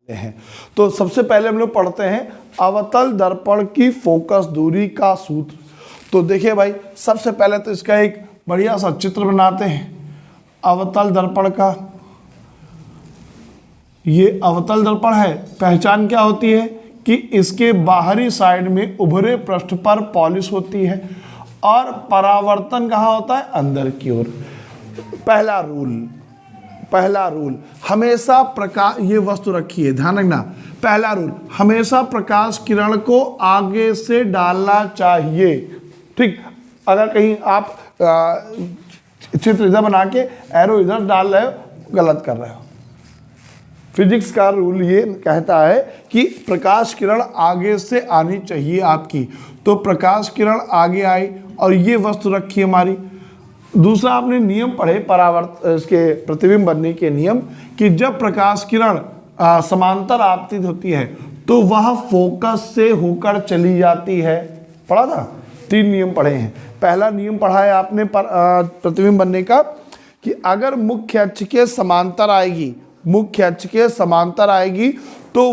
हैं। तो सबसे पहले हम लोग पढ़ते हैं अवतल दर्पण की फोकस दूरी का सूत्र। तो देखिए भाई, सबसे पहले तो इसका एक बढ़िया सा चित्र बनाते हैं अवतल दर्पण का। ये अवतल दर्पण है। पहचान क्या होती है कि इसके बाहरी साइड में उभरे पृष्ठ पर पॉलिश होती है और परावर्तन कहाँ होता है, अंदर की ओर। पहला रूल हमेशा प्रकाश, ये वस्तु रखी है, ध्यान रखना। पहला रूल, हमेशा प्रकाश किरण को आगे से डालना चाहिए। ठीक, अगर कहीं आप चित्र इधर बना के एरो इधर डाल रहे हो, गलत कर रहे हो। फिजिक्स का रूल ये कहता है कि प्रकाश किरण आगे से आनी चाहिए आपकी। तो प्रकाश किरण आगे आई और ये वस्तु रखी हमारी। दूसरा आपने नियम पढ़े इसके प्रतिबिंब बनने के नियम, कि जब प्रकाश किरण समांतर आपतित होती है तो वह फोकस से होकर चली जाती है। पढ़ा था, 3 नियम पढ़े हैं। पहला नियम पढ़ा है आपने प्रतिबिंब बनने का, कि अगर मुख्य अक्ष के समांतर आएगी तो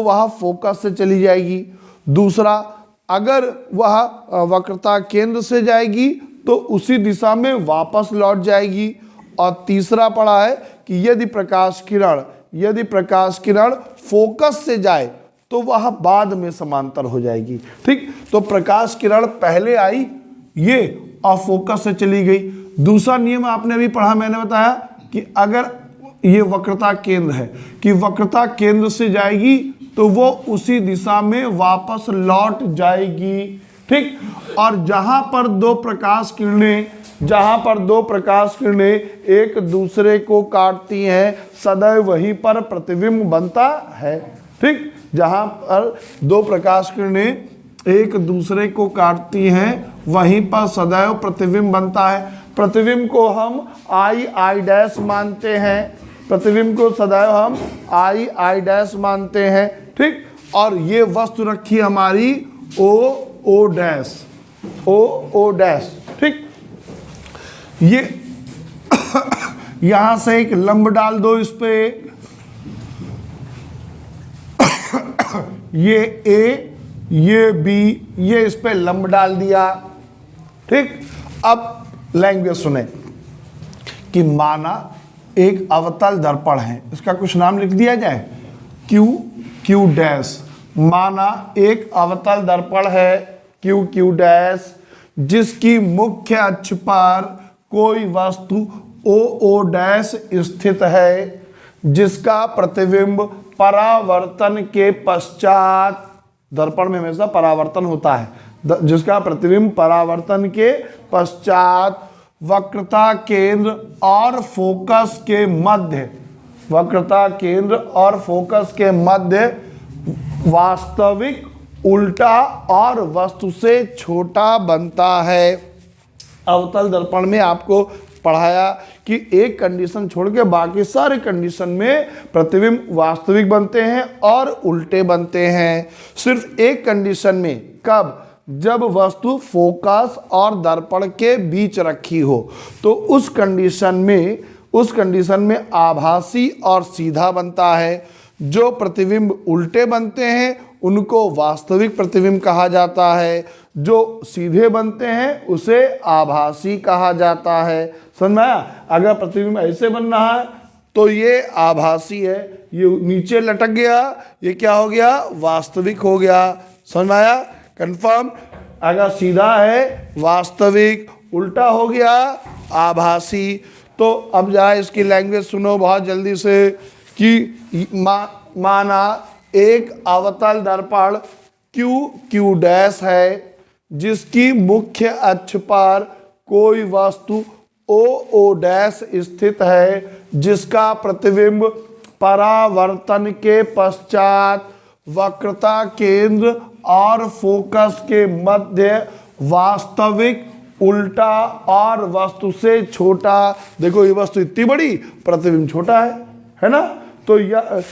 वह फोकस से चली जाएगी। दूसरा, अगर वह वक्रता केंद्र से जाएगी तो उसी दिशा में वापस लौट जाएगी। और तीसरा पढ़ा है कि यदि प्रकाश किरण फोकस से जाए तो वह बाद में समांतर हो जाएगी। ठीक, तो प्रकाश किरण पहले आई ये और फोकस से चली गई। दूसरा नियम आपने अभी पढ़ा, मैंने बताया कि अगर ये वक्रता केंद्र है, कि वक्रता केंद्र से जाएगी तो वो उसी दिशा में वापस लौट जाएगी। ठीक, और जहां पर दो प्रकाश किरणें एक दूसरे को काटती हैं, सदैव वहीं पर प्रतिबिंब बनता है। ठीक, जहां पर दो प्रकाश किरणें एक दूसरे को काटती हैं, वहीं पर सदैव प्रतिबिंब बनता है। प्रतिबिंब को हम आई डैश मानते हैं, प्रतिबिंब को सदैव हम आई डैश मानते हैं। ठीक, और ये वस्तु रखी हमारी ओ डैश। ठीक, ये यहां से एक लंब डाल दो इस पे, ये ए, ये बी, ये इस पे लंब डाल दिया। ठीक, अब लैंग्वेज सुने कि माना एक अवतल दर्पण है, इसका कुछ नाम लिख दिया जाए, क्यू डैश। माना एक अवतल दर्पण है क्यू डैश, जिसकी मुख्य अक्ष पर कोई वस्तु ओ डैश स्थित है, जिसका प्रतिबिंब परावर्तन के पश्चात, दर्पण में हमेशा परावर्तन होता है, जिसका प्रतिबिंब परावर्तन के पश्चात वक्रता केंद्र और फोकस के मध्य वास्तविक उल्टा और वस्तु से छोटा बनता है। अवतल दर्पण में आपको पढ़ाया कि एक कंडीशन छोड़ के बाकी सारे कंडीशन में प्रतिबिंब वास्तविक बनते हैं और उल्टे बनते हैं। सिर्फ एक कंडीशन में, कब? जब वस्तु फोकस और दर्पण के बीच रखी हो, तो उस कंडीशन में आभासी और सीधा बनता है। जो प्रतिबिंब उल्टे बनते हैं उनको वास्तविक प्रतिबिंब कहा जाता है, जो सीधे बनते हैं उसे आभासी कहा जाता है। समझ में आया? अगर प्रतिबिंब ऐसे बन रहा है तो ये आभासी है, ये नीचे लटक गया, ये क्या हो गया? वास्तविक हो गया। समझ में आया? कंफर्म? अगर सीधा है वास्तविक, उल्टा हो गया आभासी। तो अब जाए इसकी लैंग्वेज सुनो बहुत जल्दी से, कि माना एक अवतल दर्पण क्यू डैश है, जिसकी मुख्य अक्ष पर कोई वस्तु ओ डैश स्थित है, जिसका प्रतिबिंब परावर्तन के पश्चात वक्रता केंद्र और फोकस के मध्य वास्तविक उल्टा और वस्तु से छोटा। देखो ये वस्तु इतनी बड़ी, प्रतिबिंब छोटा है ना? तो यह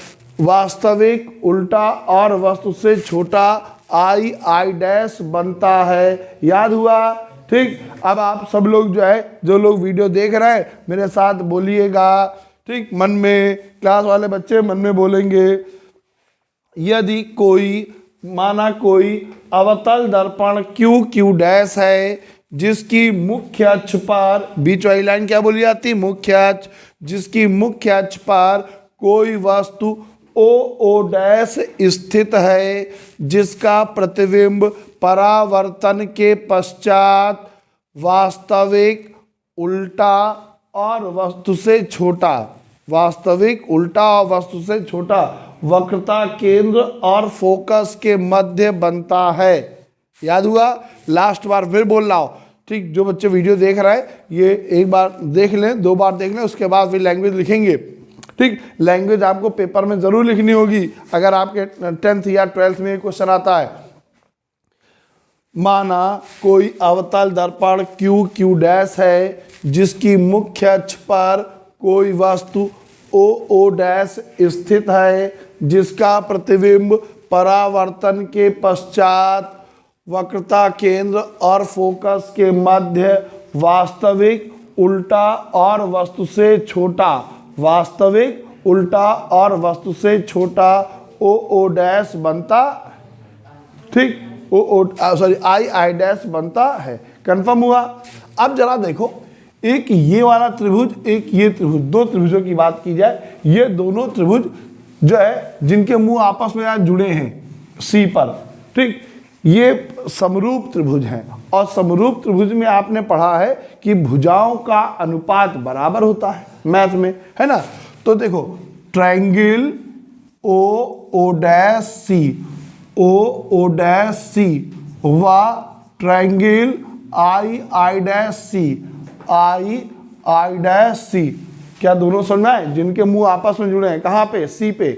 वास्तविक उल्टा और वस्तु से छोटा आई डैश बनता है। याद हुआ? ठीक, अब आप सब लोग जो लोग वीडियो देख रहे हैं मेरे साथ बोलिएगा। ठीक, मन में, क्लास वाले बच्चे मन में बोलेंगे, यदि कोई माना कोई अवतल दर्पण क्यू डैश है जिसकी मुख्य अक्ष पर, बीच वाली लाइन क्या बोली जाती, मुख्य अक्ष, जिसकी मुख्य अक्ष पर कोई वस्तु ओ डैश स्थित है जिसका प्रतिबिंब परावर्तन के पश्चात वास्तविक, उल्टा और वस्तु से छोटा, वास्तविक, उल्टा और वस्तु से छोटा वक्रता केंद्र और फोकस के मध्य बनता है। याद हुआ? लास्ट बार फिर बोल रहा हूं, ठीक, जो बच्चे वीडियो देख रहे हैं ये एक बार देख लें, 2 बार देख लें, उसके बाद फिर लैंग्वेज लिखेंगे। ठीक, लैंग्वेज आपको पेपर में जरूर लिखनी होगी अगर आपके 10th या 12th में क्वेश्चन आता है। माना कोई अवतल दर्पण क्यू डैश है जिसकी मुख्य अक्ष पर कोई वस्तु ओ डैश स्थित है जिसका प्रतिबिंब परावर्तन के पश्चात वक्रता केंद्र और फोकस के मध्य वास्तविक, उल्टा और वस्तु से छोटा, वास्तविक, उल्टा और वस्तु से छोटा ओ डैश बनता, ठीक, आई डैश बनता है। कंफर्म हुआ? अब जरा देखो, एक ये वाला त्रिभुज, एक ये त्रिभुज, 2 त्रिभुजों की बात की जाए, ये दोनों त्रिभुज जो है जिनके मुंह आपस में आज जुड़े हैं सी पर, ठीक, ये समरूप त्रिभुज हैं और समरूप त्रिभुज में आपने पढ़ा है कि भुजाओं का अनुपात बराबर होता है मैथ में, है ना। तो देखो triangle O dash C, O dash C व triangle I dash C, I dash C, क्या दोनों समझ में आए? जिनके मुंह आपस में जुड़े हैं, कहाँ पे? सी पे,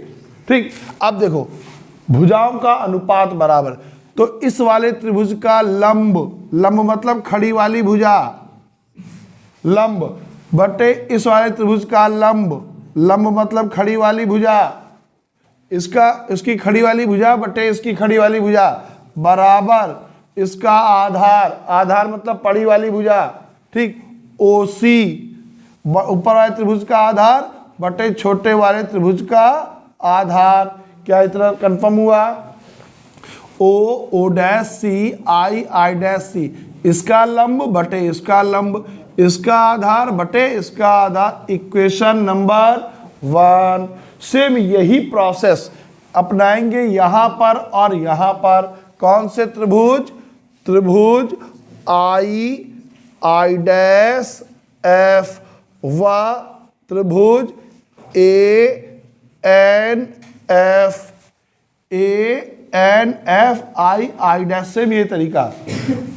ठीक। अब देखो भुजाओं का अनुपात बराबर, तो इस वाले त्रिभुज का लंब, लंब मतलब खड़ी वाली भुजा, लंब बटे इस वाले त्रिभुज का लंब, लंब मतलब खड़ी वाली भुजा, इसकी खड़ी वाली भुजा बटे इसकी खड़ी वाली भुजा बराबर इसका आधार, आधार मतलब पड़ी वाली भुजा, ठीक, ओसी ऊपर वाले त्रिभुज का आधार बटे छोटे वाले त्रिभुज का आधार। क्या इतना कंफर्म हुआ? ओ डैश सी, आई डैश सी, इसका लंब बटे इसका लंब, इसका आधार बटे इसका आधार, इक्वेशन नंबर 1। सेम यही प्रोसेस अपनाएंगे यहां पर और यहां पर। कौन से त्रिभुज? त्रिभुज आई डैश एफ व त्रिभुज एन एफ आई डैश। से भी ये तरीका,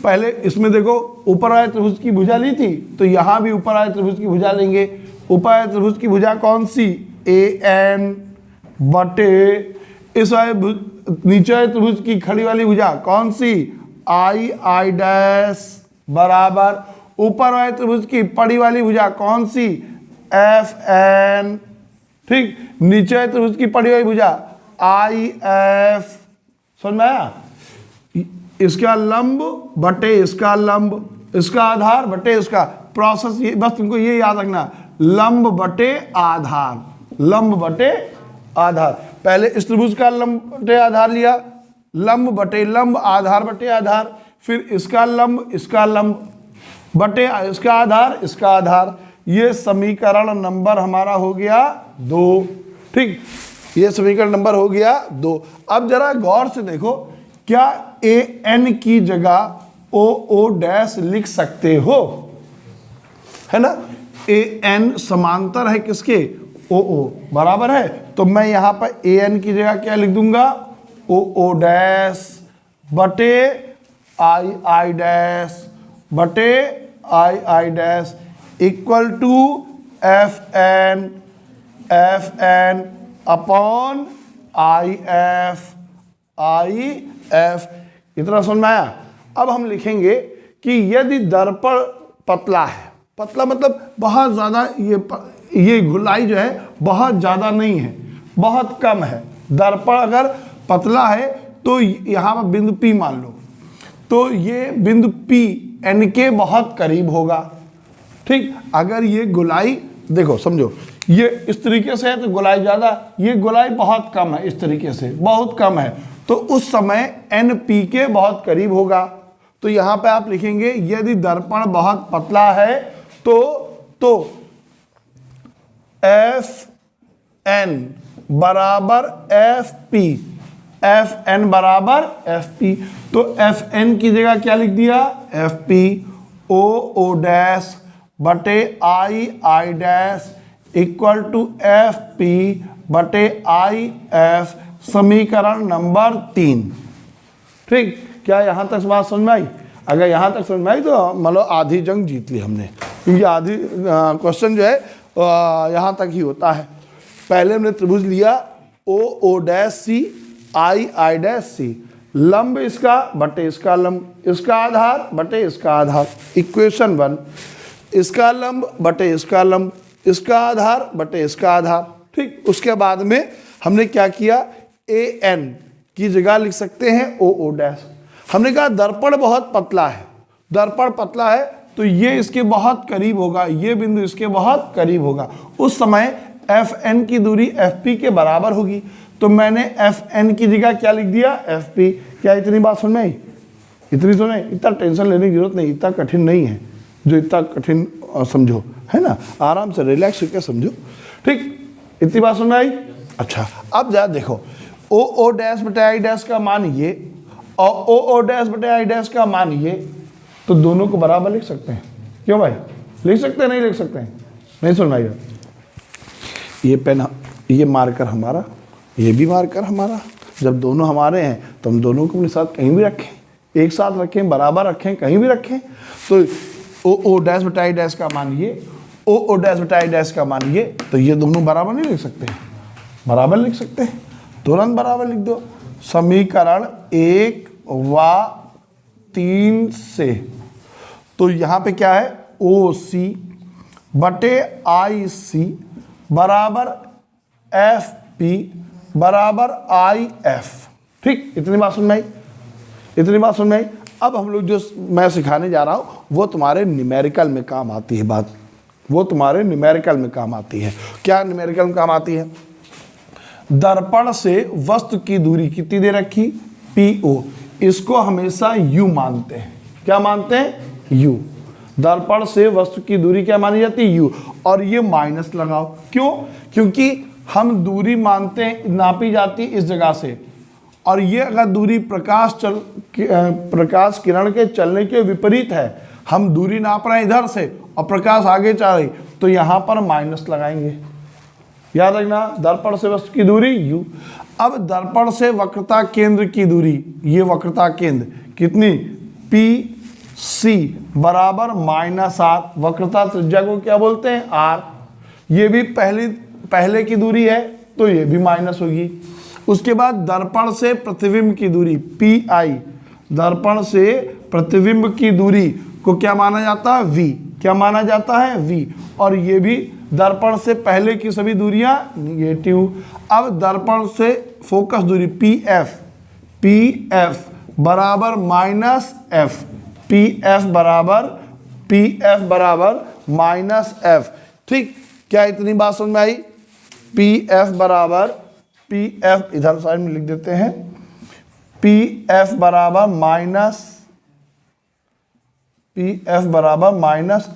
पहले इसमें देखो ऊपर वाले त्रिभुज की भुजा ली थी, तो यहां भी ऊपर वाले त्रिभुज की भुजा लेंगे। ऊपर वाले त्रिभुज की भुजा कौन सी? एन बटे इस वाले नीचे वाले त्रिभुज की खड़ी वाली भुजा कौन सी? आई डैश बराबर ऊपर वाले त्रिभुज की पड़ी वाली भुजा कौन सी? एफ एन, ठीक। नीचे वाले त्रिभुज की पड़ी वाली भुजा आई एफ। समझ में आया? इसका लंब बटे इसका लंब, इसका आधार बटे इसका, प्रोसेस ये, बस तुमको ये याद रखना, लंब बटे आधार, लंब बटे आधार। पहले इस त्रिभुज का लंब बटे आधार लिया, लंब बटे लंब, आधार बटे आधार, फिर इसका लंब बटे इसका आधार, इसका आधार। ये समीकरण नंबर हमारा हो गया 2, ठीक। ये समीकरण नंबर हो गया 2। अब जरा गौर से देखो, क्या ए एन की जगह ओ डैश लिख सकते हो? है ना, ए एन समांतर है किसके? ओ बराबर है, तो मैं यहां पर ए एन की जगह क्या लिख दूंगा? ओ डैश बटे आई डैश बटे I dash equal to F N upon I F. इतना समझ में आया? अब हम लिखेंगे कि यदि दर्पण पतला है, पतला मतलब बहुत ज़्यादा, ये घुलाई जो है बहुत ज़्यादा नहीं है, बहुत कम है। दर्पण अगर पतला है तो यहाँ पर बिंदु P मान लो, तो ये बिंदु P एन के बहुत करीब होगा, ठीक। अगर ये गोलाई देखो, समझो ये इस तरीके से है तो गोलाई ज़्यादा, ये गोलाई बहुत कम है, इस तरीके से बहुत कम है, तो उस समय NP के बहुत करीब होगा। तो यहाँ पे आप लिखेंगे यदि दर्पण बहुत पतला है तो FN बराबर FP, FN बराबर FP। तो FN की जगह क्या लिख दिया, FP, O डैश बटे I dash equal to FP बटे IF, समीकरण नंबर 3। ठीक, क्या यहाँ तक बात समझ में आई? अगर यहाँ तक समझ में आई तो मतलब आधी जंग जीत ली हमने, क्योंकि आधी क्वेश्चन जो है यहाँ तक ही होता है। पहले हमने त्रिभुज लिया O dash C I dash C, लंब इसका बटे इसका लंब, इसका आधार बटे इसका आधार, इक्वेशन 1, इसका लंब बटे इसका लंब, इसका आधार बटे इसका आधार। ठीक, उसके बाद में हमने क्या किया, AN की जगह लिख सकते हैं O डैश। हमने कहा दर्पण बहुत पतला है, दर्पण पतला है तो ये इसके बहुत करीब होगा, ये बिंदु इसके बहुत करीब होगा, उस समय FN की दूरी FP के बराबर होगी। तो मैंने FN की जगह क्या लिख दिया, FP। क्या इतनी बात समझ में आई? इतनी तो नहीं, इतना टेंशन लेने की जरूरत नहीं, इतना कठिन नहीं है जो इतना कठिन समझो, है ना, आराम से रिलैक्स होकर समझो। ठीक, इतनी बात समझ में आई? अच्छा, अब जा देखो O डैश बटे I डैश का मान ये और O डैश बटे I डैश का मान ये, तो दोनों को बराबर लिख सकते हैं। क्यों भाई, लिख सकते हैं नहीं लिख सकते हैं? नहीं सुनाइए, ये पेन, ये मार्कर हमारा, ये भी मार्कर हमारा, जब दोनों हमारे हैं तो हम दोनों को अपने साथ कहीं भी रखें, एक साथ रखें, बराबर रखें, कहीं भी रखें। तो O डैश बटा I डैश का मान ये, O डैश बटा I डैश का मान ये, तो ये दोनों बराबर नहीं लिख सकते हैं? बराबर लिख सकते हैं, तुरंत बराबर लिख दो। समीकरण 1 व 3 से तो यहाँ पे क्या है, OC बटे IC बराबर FP बराबर IF। ठीक, इतनी बात समझ में आई? इतनी बात समझ में आई? अब हम लोग जो मैं सिखाने जा रहा हूँ वो तुम्हारे न्यूमेरिकल में काम आती है बात, वो तुम्हारे न्यूमेरिकल में काम आती है। क्या न्यूमेरिकल में काम आती है? दर्पण से वस्तु की दूरी कितनी दे रखी, PO, इसको हमेशा U मानते हैं। क्या मानते हैं? U। दर्पण से वस्तु की दूरी क्या मानी जाती है, U, और ये माइनस लगाओ। क्यों? क्योंकि हम दूरी मानते हैं, नापी जाती इस जगह से, और ये अगर दूरी प्रकाश किरण के चलने के विपरीत है, हम दूरी नाप रहे हैं इधर से और प्रकाश आगे चल रही, तो यहाँ पर माइनस लगाएंगे। याद रखना, दर्पण से वस्तु की दूरी U। अब दर्पण से वक्रता केंद्र की दूरी, ये वक्रता केंद्र कितनी, PC बराबर -R, वक्रता त्रिज्या को क्या बोलते हैं, R। ये भी पहले की दूरी है तो ये भी माइनस होगी। उसके बाद दर्पण से प्रतिबिंब की दूरी PI, दर्पण से प्रतिबिंब की दूरी को क्या माना जाता है, V। क्या माना जाता है, V। और ये भी दर्पण से पहले की सभी दूरियां निगेटिव। अब दर्पण से फोकस दूरी PF बराबर -F, PF बराबर -F। ठीक, क्या इतनी बात समझ में आई? PF इधर साइड में लिख देते हैं, PF बराबर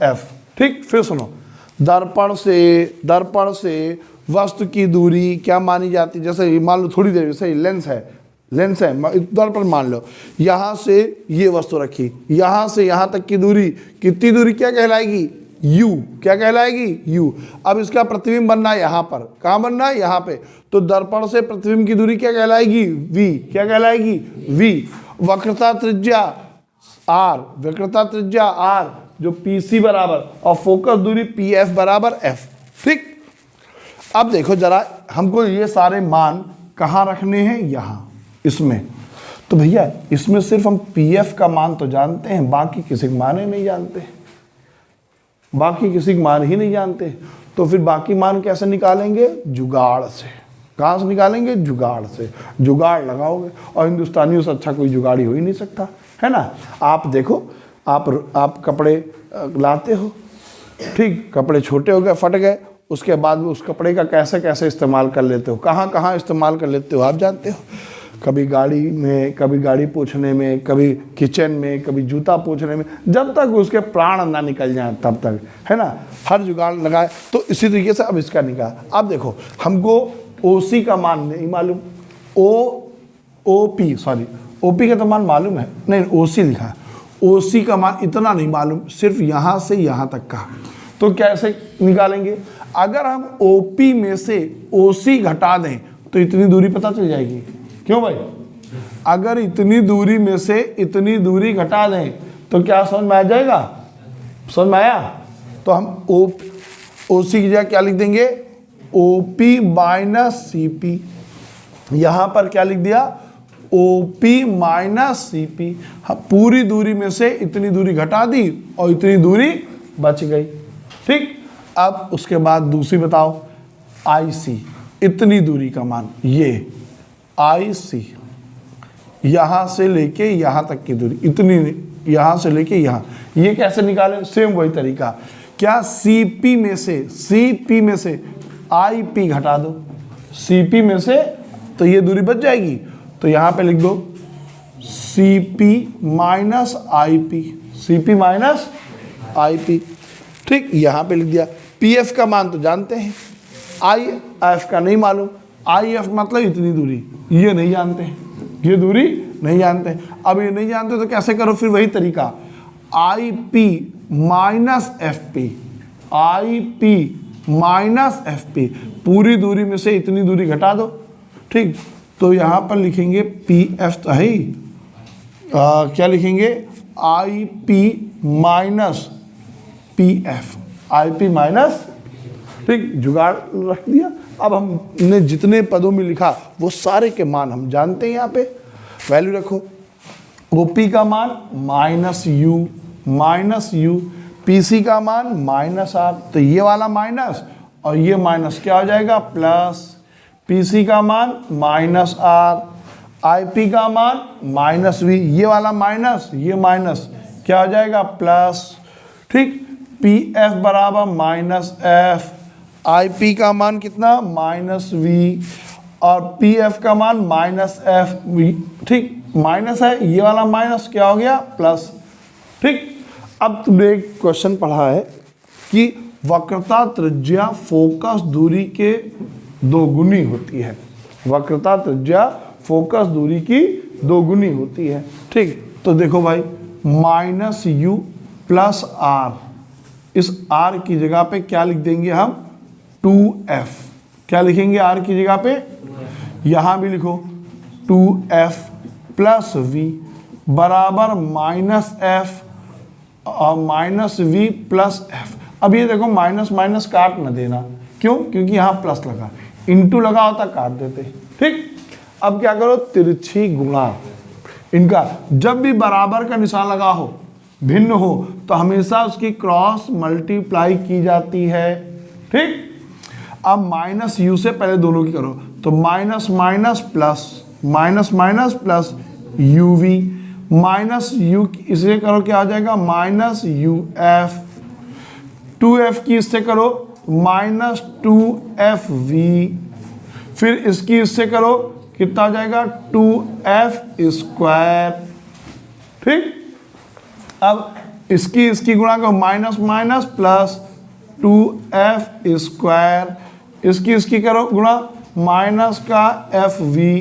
-F। ठीक, फिर सुनो, दर्पण से वस्तु की दूरी क्या मानी जाती है, जैसे मान लो थोड़ी देर, जैसे लेंस है दर्पण मान लो, यहाँ से ये वस्तु रखी, यहाँ से यहाँ तक की दूरी, कितनी दूरी क्या कहलाएगी, U। क्या कहलाएगी, U। अब इसका प्रतिबिंब बनना है यहाँ पर, कहाँ बनना है, यहाँ पे, तो दर्पण से प्रतिबिंब की दूरी क्या कहलाएगी, V। क्या कहलाएगी, V। वक्रता त्रिज्या R, जो PC बराबर, और फोकस दूरी PF बराबर F। ठीक, अब देखो जरा, हमको ये सारे मान कहाँ रखने हैं, यहाँ इसमें। तो भैया इसमें सिर्फ हम PF का मान तो जानते हैं, बाकी किसी का मान ही नहीं जानते, बाकी किसी का मान ही नहीं जानते। तो फिर बाकी मान कैसे निकालेंगे, जुगाड़ से। कहाँ से निकालेंगे, जुगाड़ से। जुगाड़ लगाओगे, और हिंदुस्तानियों से अच्छा कोई जुगाड़ी हो ही नहीं सकता, है ना। आप देखो, आप कपड़े लाते हो, ठीक, कपड़े छोटे हो गए, फट गए, उसके बाद में उस कपड़े का कैसे कैसे इस्तेमाल कर लेते हो, कहाँ कहाँ इस्तेमाल कर लेते हो आप जानते हो। कभी गाड़ी में, कभी गाड़ी पोंछने में, कभी किचन में, कभी जूता पोंछने में, जब तक उसके प्राण ना निकल जाए तब तक, है ना, हर जुगाड़ लगाए। तो इसी तरीके से अब इसका निकाल। अब देखो हमको ओसी का मान नहीं मालूम, ओपी का तो मान मालूम है, नहीं ओसी लिखा है, ओसी का मान इतना नहीं मालूम, सिर्फ यहाँ से यहाँ तक का। तो कैसे निकालेंगे? अगर हम ओपी में से ओसी घटा दें तो इतनी दूरी पता चल जाएगी। क्यों भाई? अगर इतनी दूरी में से इतनी दूरी घटा दें तो क्या समझ में आ जाएगा? समझ में आया? तो हम ओसी की जगह क्या लिख देंगे? OP minus CP. यहां पर क्या लिख दिया? OP minus CP. पूरी दूरी में से इतनी दूरी घटा दी और इतनी दूरी बच गई। ठीक, अब उसके बाद दूसरी बताओ, आईसी, इतनी दूरी का मान, ये आईसी यहां से लेके यहां तक की दूरी, इतनी, यहां से लेके यहां, ये कैसे निकालें? सेम वही तरीका। क्या सीपी में से आईपी घटा दो, सीपी में से, तो ये दूरी बच जाएगी। तो यहां पे लिख दो CP minus IP, CP minus IP. ठीक, यहां पे लिख दिया। पीएफ का मान तो जानते हैं, आईएफ का नहीं मालूम। आईएफ मतलब इतनी दूरी, ये नहीं जानते हैं, ये दूरी नहीं जानते। अब ये नहीं जानते तो कैसे करो? फिर वही तरीका, IP minus FP, IP minus FP, पूरी दूरी में से इतनी दूरी घटा दो। ठीक, तो यहां पर लिखेंगे पीएफ तो है ही, क्या लिखेंगे? IP minus PF, IP minus, ठीक, जुगाड़ रख दिया। अब हमने जितने पदों में लिखा वो सारे के मान हम जानते हैं। यहाँ पे वैल्यू रखो, ओपी का मान माइनस यू, पीसी का मान माइनस आर, तो ये वाला माइनस और ये माइनस क्या हो जाएगा? प्लस। पीसी का मान माइनस आर, आईपी का मान माइनस वी, ये वाला माइनस, ये माइनस क्या हो जाएगा? प्लस। ठीक, पीएफ बराबर माइनस एफ, आईपी का मान कितना? माइनस वी, और पीएफ का मान माइनस एफ वी। ठीक, माइनस है, ये वाला माइनस क्या हो गया? प्लस। ठीक, अब तुमने एक क्वेश्चन पढ़ा है कि वक्रता त्रिज्या फोकस दूरी के दोगुनी होती है, वक्रता त्रिज्या फोकस दूरी की दोगुनी होती है। ठीक, तो देखो भाई, माइनस यू प्लस आर, इस आर की जगह पे क्या लिख देंगे हम? 2f। क्या लिखेंगे आर की जगह पे? यहां भी लिखो 2f प्लस वी बराबर माइनस एफ और माइनस वी प्लस एफ। अब ये देखो माइनस माइनस काट न देना, क्यों? क्योंकि यहां प्लस लगा, इंटू लगा होता काट देते। ठीक, अब क्या करो? तिरछी गुणा इनका, जब भी बराबर का निशान लगा हो, भिन्न हो, तो हमेशा उसकी क्रॉस मल्टीप्लाई की जाती है। ठीक, अब माइनस यू से पहले दोनों की करो, तो minus minus plus, minus minus plus u v, minus u इसे करो क्या हो जाएगा? माइनस यू एफ, 2f की इससे करो माइनस 2f वी, फिर इसकी इससे करो कितना हो जाएगा? 2f square. ठीक, अब इसकी गुणा करो, minus minus plus 2f square, इसकी करो गुणा, माइनस का एफ वी,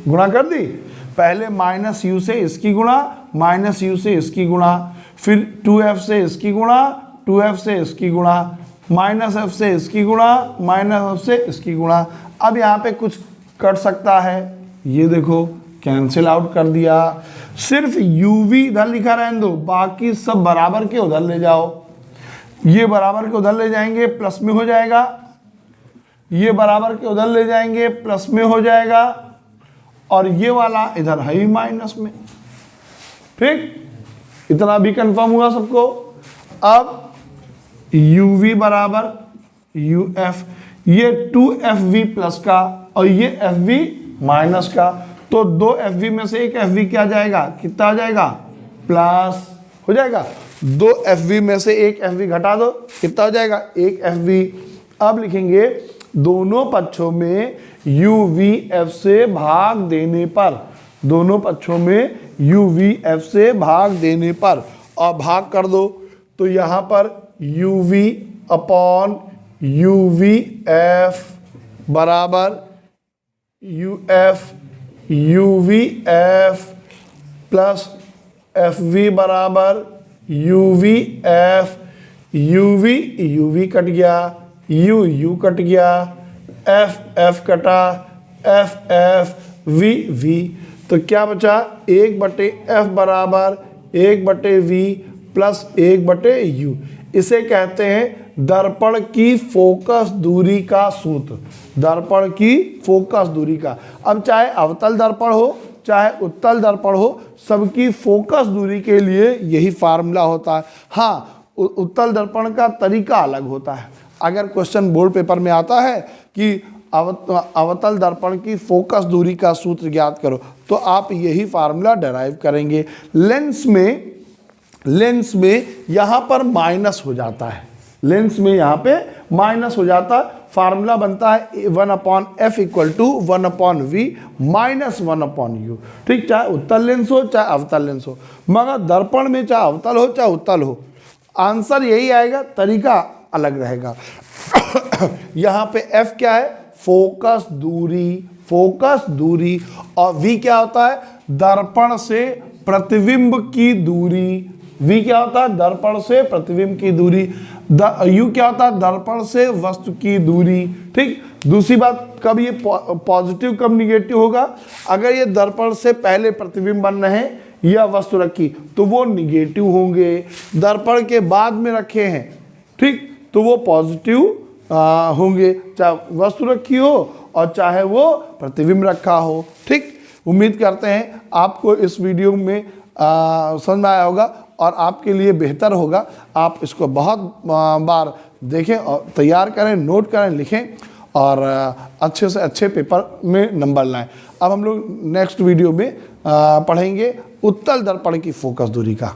गुणा कर दी। पहले माइनस यू से इसकी गुणा, माइनस यू से इसकी गुणा, फिर 2f से इसकी गुणा, 2f से इसकी गुणा, माइनस एफ से इसकी गुणा, माइनस एफ से इसकी गुणा। अब यहाँ पे कुछ कट सकता है, ये देखो कैंसिल आउट कर दिया, सिर्फ यूवी इधर लिखा रहने दो, बाकी सब बराबर के उधर ले जाओ। ये बराबर के उधर ले जाएंगे प्लस में हो जाएगा, ये बराबर के उधर ले जाएंगे प्लस में हो जाएगा, और ये वाला इधर है ही माइनस में। ठीक, इतना भी कंफर्म हुआ सबको। अब uv बराबर uf, ये 2fv प्लस का और ये fv माइनस का, तो दो fv में से एक fv क्या जाएगा? कितना आ जाएगा? प्लस हो जाएगा। दो fv में से एक fv घटा दो, कितना हो जाएगा? एक fv। अब लिखेंगे दोनों पक्षों में UVF से भाग देने पर, दोनों पक्षों में UVF से भाग देने पर, और भाग कर दो तो यहाँ पर UV अपॉन UVF बराबर UVF प्लस FV बराबर UVF, UV कट गया, U कट गया, F कटा, FF V। तो क्या बचा, 1/F बराबर 1/V प्लस 1/U। इसे कहते हैं दर्पण की फोकस दूरी का सूत्र, दर्पण की फोकस दूरी का। अब चाहे अवतल दर्पण हो चाहे उत्तल दर्पण हो, सबकी फोकस दूरी के लिए यही फार्मूला होता है। हाँ, उत्तल दर्पण का तरीका अलग होता है। अगर क्वेश्चन बोर्ड पेपर में आता है कि अवतल दर्पण की फोकस दूरी का सूत्र ज्ञात करो, तो आप यही फार्मूला डिराइव करेंगे। लेंस में यहाँ पर माइनस हो जाता है, लेंस में यहाँ पे माइनस हो जाता है। फार्मूला बनता है 1/F = 1/V माइनस 1/U। ठीक, चाहे उत्तल लेंस हो चाहे अवतल लेंस हो, मगर दर्पण में चाहे अवतल हो चाहे उत्तल हो, आंसर यही आएगा, तरीका अलग रहेगा। यहाँ पे F क्या है, फोकस दूरी, फोकस दूरी, और V क्या होता है, दर्पण से प्रतिबिंब की दूरी। V क्या होता है, दर्पण से प्रतिबिंब की दूरी। U क्या होता है, दर्पण से वस्तु की दूरी। ठीक, दूसरी बात, कब ये पॉजिटिव कब निगेटिव होगा, अगर ये दर्पण से पहले प्रतिबिंब बन रहे हैं या वस्तु रखी तो वो निगेटिव होंगे, दर्पण के बाद में रखे हैं, ठीक, तो वो पॉजिटिव होंगे, चाहे वस्तु रखी हो और चाहे वो प्रतिबिंब रखा हो। ठीक, उम्मीद करते हैं आपको इस वीडियो में समझ में आया होगा और आपके लिए बेहतर होगा। आप इसको बहुत बार देखें और तैयार करें, नोट करें, लिखें और अच्छे से अच्छे पेपर में नंबर लाएं। अब हम लोग नेक्स्ट वीडियो में पढ़ेंगे उत्तल दर्पण की फोकस दूरी का।